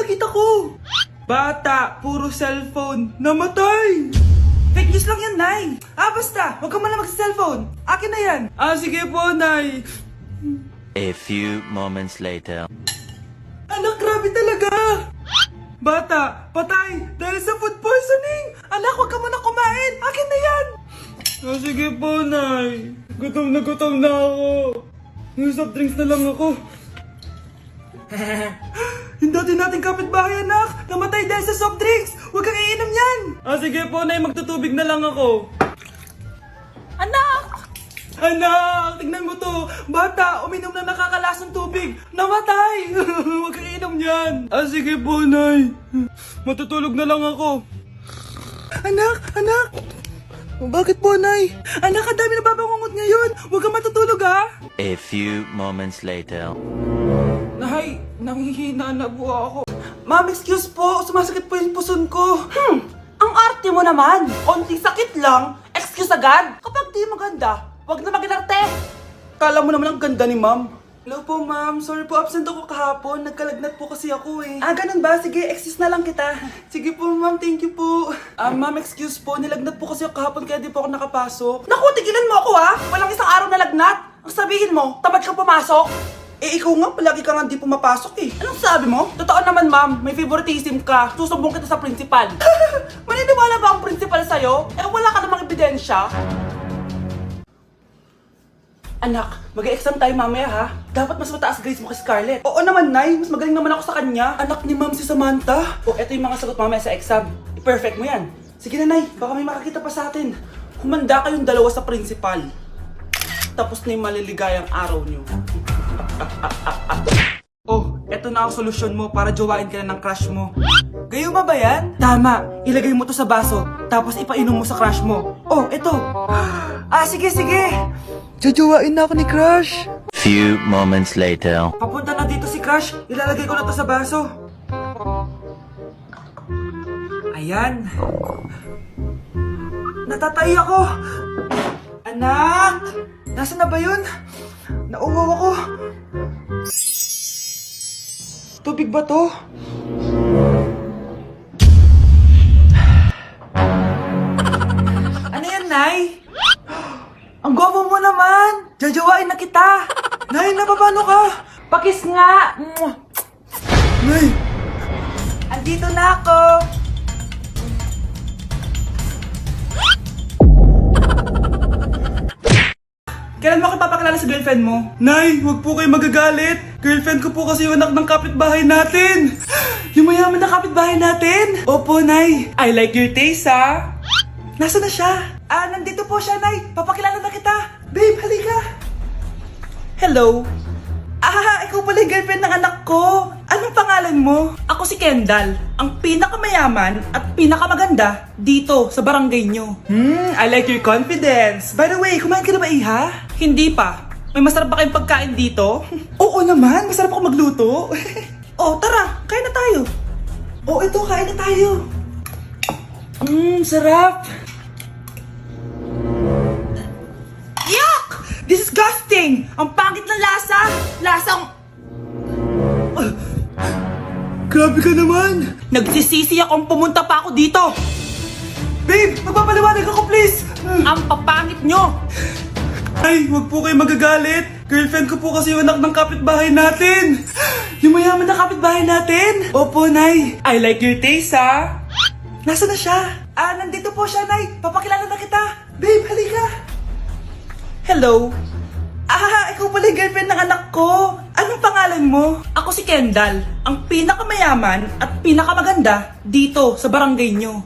nakita ko? Bata, puro cellphone. Namatay! Fake news lang yan, Nay. Basta. Huwag ka muna mag-cellphone. Akin na yan. Sige po, Nay. A few moments later. Anak, grabe talaga. Bata, patay. Dahil sa food poisoning. Anak, huwag ka muna kumain. Akin na yan. Sige po, Nay. Gutom na ako. Yung soft drinks na lang ako. Yung dati nating kapitbahay, anak. Namatay dahil sa soft drinks. Huwag kang iinom yan. Sige po, Nay. Magtutubig na lang ako. Anak! Anak, tignan mo to. Bata, uminom na nakakalasang tubig. Namatay. Huwag kang iinom yan. Sige po, Nay. Matutulog na lang ako. Anak. Bakit po, Nay? Anak, ang dami na babangungot ngayon. Huwag kang matutulog, ha? A few moments later. Nay, nangihina na po ako. Ma'am, excuse po. Sumasakit po yung puson ko. Ang arte mo naman! Onting sakit lang, excuse agad! Kapag di maganda, wag na mag-inarte! Kala mo naman ang ganda ni Ma'am. Hello po, Ma'am. Sorry po, absent ako kahapon. Nagkalagnat po kasi ako eh. Ganun ba? Sige, excuse na lang kita. Sige po, Ma'am. Thank you po. Ma'am, excuse po. Nilagnat po kasi ako kahapon kaya di po ako nakapasok. Naku, tigilan mo ako ha! Walang isang araw na lagnat! Ang sabihin mo, tamad kang pumasok! Ikaw nga, palagi ka nga di pumapasok eh. Anong sabi mo? Totoo naman ma'am, may favoritism ka. Susumbong kita sa principal. Maniniwala ba ang principal sa'yo? Wala ka namang ebidensya. Anak, mag-e-exam tayo mamaya ha. Dapat mas mataas grades mo kay Scarlett. Oo naman, Nay. Mas magaling naman ako sa kanya. Anak ni ma'am si Samantha. Eto yung mga sagot mamaya sa exam. I-perfect mo yan. Sige na, Nay. Baka may makakita pa sa atin. Humanda kayong dalawa sa principal. Tapos na yung maliligayang araw nyo. Eto na ang solusyon mo para jowain ka na ng crush mo. Gayuma ba yan? Tama. Ilagay mo to sa baso, tapos ipainom mo sa crush mo. Eto. Sige. Jojowain na ako ni crush. Few moments later. Papunta na dito si crush. Ilalagay ko na to sa baso. Ayan. Natatay ako. Anak! Nasaan na ba yun? Nauwaw ako. Tubig ba to? Ano yan, Nay? Ang gwapo mo naman! Jajawain na kita! Nay, napapano ka? Pakis nga! Nay! Andito na ako! Kailan mo ako papakilala sa girlfriend mo? Nay, huwag po kayo magagalit. Girlfriend ko po kasi yung anak ng kapitbahay natin. Yung mayaman na kapitbahay natin. Opo, Nay. I like your taste, ha? Nasaan na siya? Nandito po siya, Nay. Papakilala na kita. Babe, halika. Hello. Ikaw pala yung girlfriend ng anak ko. Anong pangalan mo? Ako si Kendall, ang pinakamayaman at pinakamaganda dito sa barangay nyo. I like your confidence. By the way, kumain ka na ba, Iha? Hindi pa. May masarap ba kayong pagkain dito? Oo naman, masarap ako magluto. Tara, kain na tayo. Ito, kain na tayo. Sarap. Yuck! Disgusting! Ang pangit ng lasa! Lasang... Grabe ka naman! Nagsisisi akong pumunta pa ako dito! Babe, magpapaliwanag ako please! Ang papangit nyo! Ay, wag po kayo magagalit. Girlfriend ko po kasi yung anak ng kapitbahay natin. Yung mayaman na kapitbahay natin. Opo, Nay. I like your taste, ha? Nasaan na siya? Nandito po siya, Nay. Papakilala na kita. Babe, halika. Hello. Ikaw pala yung girlfriend ng anak ko. Anong pangalan mo? Ako si Kendall, ang pinakamayaman at pinakamaganda dito sa barangay nyo.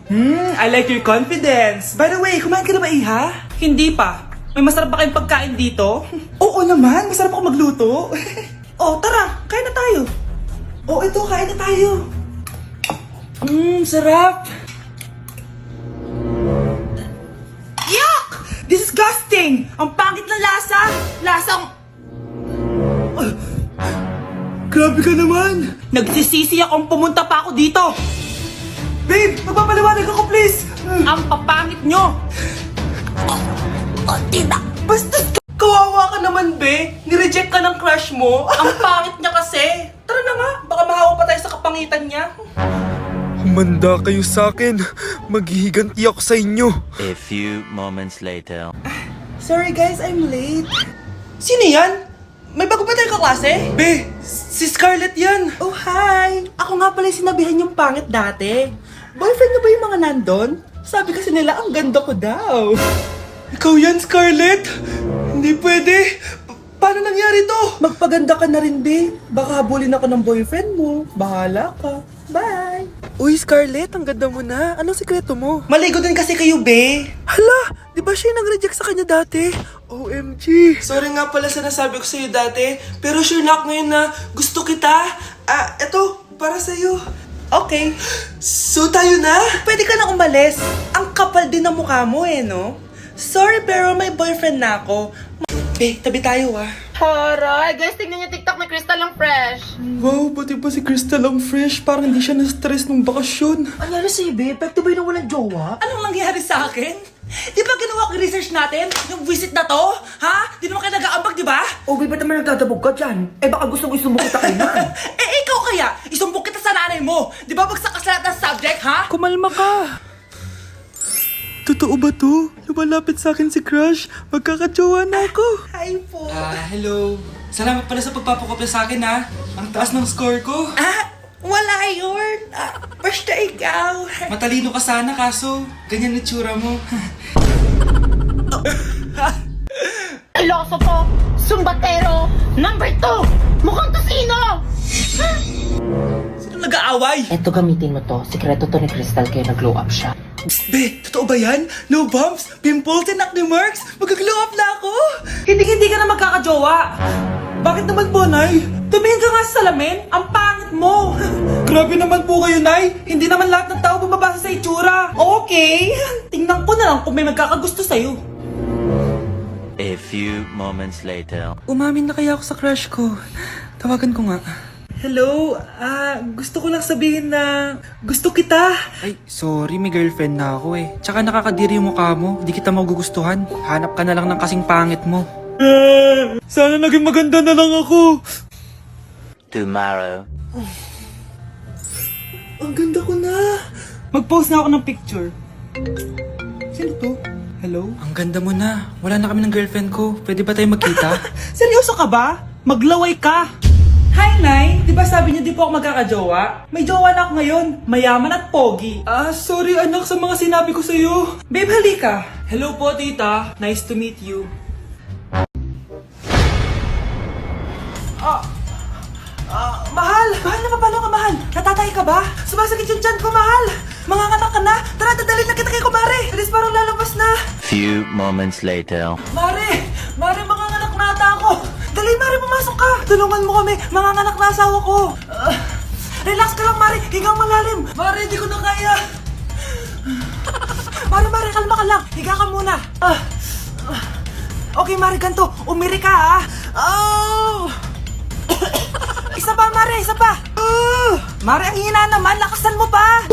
I like your confidence. By the way, kumain ka na ba, Iha? Hindi pa. May masarap ba kayong pagkain dito? Oo naman, masarap ako magluto. Tara, kain na tayo. Ito, kain na tayo. Sarap. Yuck! Disgusting! Ang pangit ng lasa! Lasang... Grabe ka naman! Nagsisisi akong pumunta pa ako dito! Babe, magpapaliwanag ako please! Ang papangit nyo! Basta kawawa ka naman, be! Nireject ka ng crush mo! Ang pangit niya kasi! Tara na nga, baka mahawa pa tayo sa kapangitan niya. Humanda kayo sa akin. Maghihiganti ako sa inyo. A few moments later. Sorry guys, I'm late. Sino yan? May bago ba tayong kaklase? Be, si Scarlett yan. Oh, hi! Ako nga pala yung sinabihan yung pangit dati. Boyfriend na ba yung mga nandun? Sabi kasi nila, ang ganda ko daw. Ikaw yan, Scarlett? Hindi pwede. Paano nangyari to? Magpaganda ka na rin, be. Baka habulin ako ng boyfriend mo. Bahala ka. Bye! Uy, Scarlett, ang ganda mo na. Anong sikreto mo? Maligo din kasi kayo, be. Hala, di ba siya yung nag-reject sa kanya dati? OMG. Sorry nga pala sa nasabi ko sa'yo dati, pero sure na ako ngayon na gusto kita. Eto, para sa'yo. Okay. So tayo na? Pwede ka na umalis. Ang kapal din ng mukha mo eh, no? Sorry, pero may boyfriend na ako. Be, tabi tayo ah. Horay! Guys, tingnan niyo TikTok ni Crystal ang fresh. Wow, pati pa si Crystal ang fresh. Parang hindi siya na-stress nung bakasyon. Ano na si Be? Epekto ba yung walang jowa? Anong nangyari sa akin? Di ba ginawa ko research natin? Yung visit na to? Ha? Di naman kayo nag-aambag, di ba? O, ba't naman nagdadabog ka dyan? Eh, baka gusto ko isumbong kita kay Nan. Ikaw kaya? Isumbong kita sa nanay mo. Di ba bagsak ka sa lahat ng subject, ha? Kumalma ka. Totoo ba to? Lumalapit sa akin si Crush. Magkakajowa na ako. Hi po. Hello. Salamat pala sa pagpapakopya sa akin ha. Ang taas ng score ko. Wala yun. Basta ikaw. Matalino ka sana kaso ganyan na tsura mo. Iloso po! Sumbatero! Number 2! Mukhang tosino! Sino nag-aaway? Eto, gamitin mo to. Sikreto to ni Crystal kaya nag-glow up siya. Be, totoo ba yan? No bumps, pimples, and acne marks? Mag-glow up na ako! Hindi ka na magkakajowa. Bakit naman po, Nay? Tumingin ka nga sa salamin. Ang pangit mo. Grabe naman po kayo, Nay! Hindi naman lahat ng tao bumabasa sa itsura! Okay. Tingnan ko na lang kung may magkakagusto sa'yo. A few moments later. Umamin na kaya ako sa crush ko. Tawagan ko nga. Hello, gusto ko lang sabihin na gusto kita. Ay, sorry, may girlfriend na ako eh. Tsaka nakakadiri yung mukha mo. Di kita magugustuhan. Hanap ka na lang ng kasing pangit mo. Sana naging maganda na lang ako. Tomorrow. Ang ganda ko na. Mag-post na ako ng picture. Sino to? Hello? Ang ganda mo na. Wala na kami ng girlfriend ko. Pwede ba tayo magkita? Seryoso ka ba? Maglaway ka. Hi, Nay. Di ba sabi niyo di po ako magkakajowa? May jowa na ako ngayon. Mayaman at pogi. Sorry anak sa mga sinabi ko sa'yo. Babe, halika. Hello po, tita. Nice to meet you. Mahal! Mahal na paano ka, mahal? Natatay ka ba? Sumasakit yung tiyan ko, mahal! Manganganak ka na? Tara, dadalhin na kita kay kumare! Bilis, parang lalabas na! Few moments later. Mare! Mare, manganganak na ata ako! Dali, Mare, pumasok ka! Tulungan mo kami! Manganganak na asawa ko! Relax ka lang, Mare! Higang malalim! Mare, hindi ko na kaya! Mare, kalma ka lang! Higa ka muna! Okay, Mare, ganito! Umiri ka, ha! Oh! Isa pa, Mare! Isa pa! Mare, ang hina naman! Lakasan mo pa!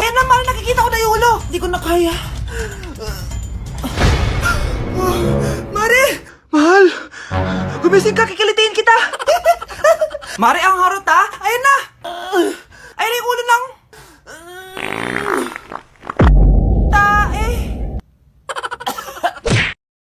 Eh na, Mare, nakikita ko na yung ulo! Hindi ko na kaya! Mare! Mahal! Gumising ka, kikilitiin kita! Mare, ang harot ha! Ayun na!